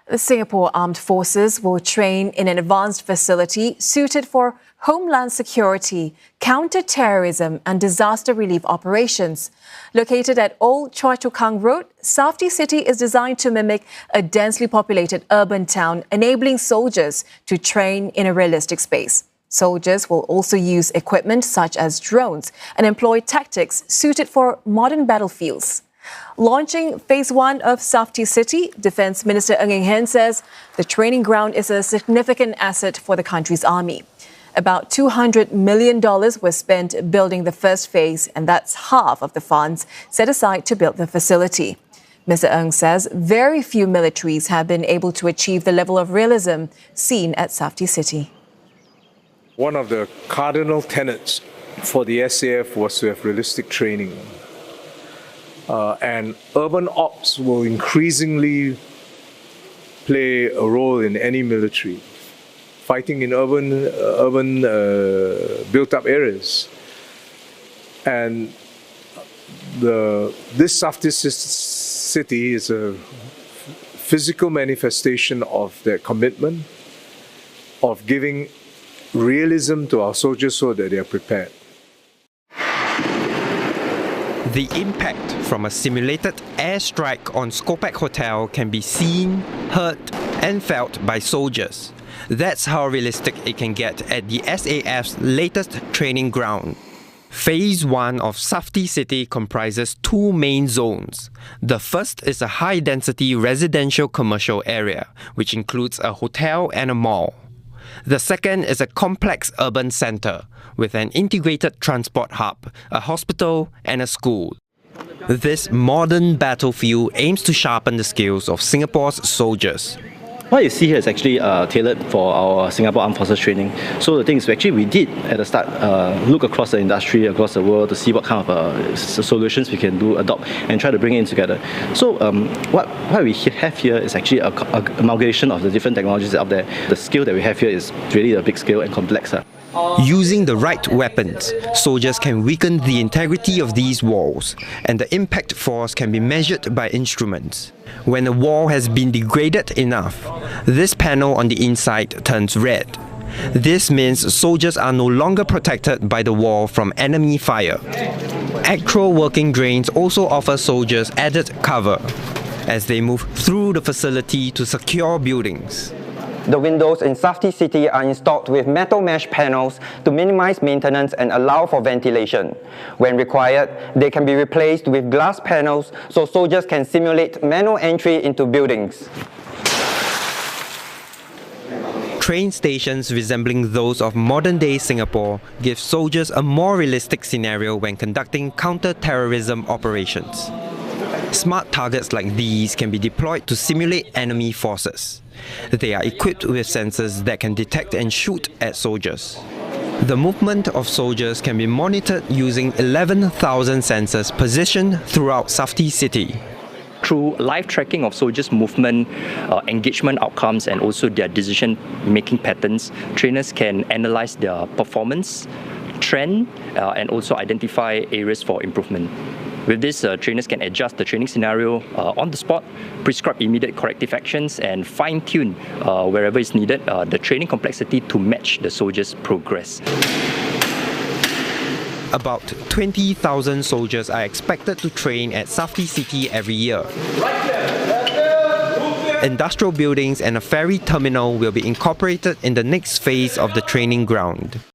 The Singapore Armed Forces will train in an advanced facility suited for homeland security, counter-terrorism and disaster relief operations. Located at Old Choa Chu Kang Road, SAFTI City is designed to mimic a densely populated urban town, enabling soldiers to train in a realistic space. Soldiers will also use equipment such as drones and employ tactics suited for modern battlefields. Launching Phase 1 of SAFTI City, Defence Minister Ng Eng Hen says the training ground is a significant asset for the country's army. About $200 million was spent building the first phase, and that's half of the funds set aside to build the facility. Mr. Ng says very few militaries have been able to achieve the level of realism seen at SAFTI City. One of the cardinal tenets for the SAF was to have realistic training. And urban ops will increasingly play a role in any military, fighting in urban built-up areas. And this SAFTI City is a physical manifestation of their commitment, of giving realism to our soldiers so that they are prepared. The impact from a simulated airstrike on Skopak Hotel can be seen, heard and felt by soldiers. That's how realistic it can get at the SAF's latest training ground. Phase 1 of SAFTI City comprises two main zones. The first is a high-density residential commercial area, which includes a hotel and a mall. The second is a complex urban centre with an integrated transport hub, a hospital and a school. This modern battlefield aims to sharpen the skills of Singapore's soldiers. What you see here is actually tailored for our Singapore Armed Forces training. So the thing is, we did at the start look across the industry, across the world to see what kind of solutions we can adopt and try to bring it together. So what we have here is actually a amalgamation of the different technologies out there. The skill that we have here is really a big scale and complex. Using the right weapons, soldiers can weaken the integrity of these walls, and the impact force can be measured by instruments. When a wall has been degraded enough, this panel on the inside turns red. This means soldiers are no longer protected by the wall from enemy fire. Actual working drains also offer soldiers added cover as they move through the facility to secure buildings. The windows in SAFTI City are installed with metal mesh panels to minimize maintenance and allow for ventilation. When required, they can be replaced with glass panels so soldiers can simulate manual entry into buildings. Train stations resembling those of modern-day Singapore give soldiers a more realistic scenario when conducting counter-terrorism operations. Smart targets like these can be deployed to simulate enemy forces. They are equipped with sensors that can detect and shoot at soldiers. The movement of soldiers can be monitored using 11,000 sensors positioned throughout SAFTI City. Through live tracking of soldiers' movement, engagement outcomes and also their decision-making patterns, trainers can analyze their performance, trend and also identify areas for improvement. With this, trainers can adjust the training scenario on the spot, prescribe immediate corrective actions and fine-tune wherever it's needed the training complexity to match the soldiers' progress. About 20,000 soldiers are expected to train at SAFTI City every year. Industrial buildings and a ferry terminal will be incorporated in the next phase of the training ground.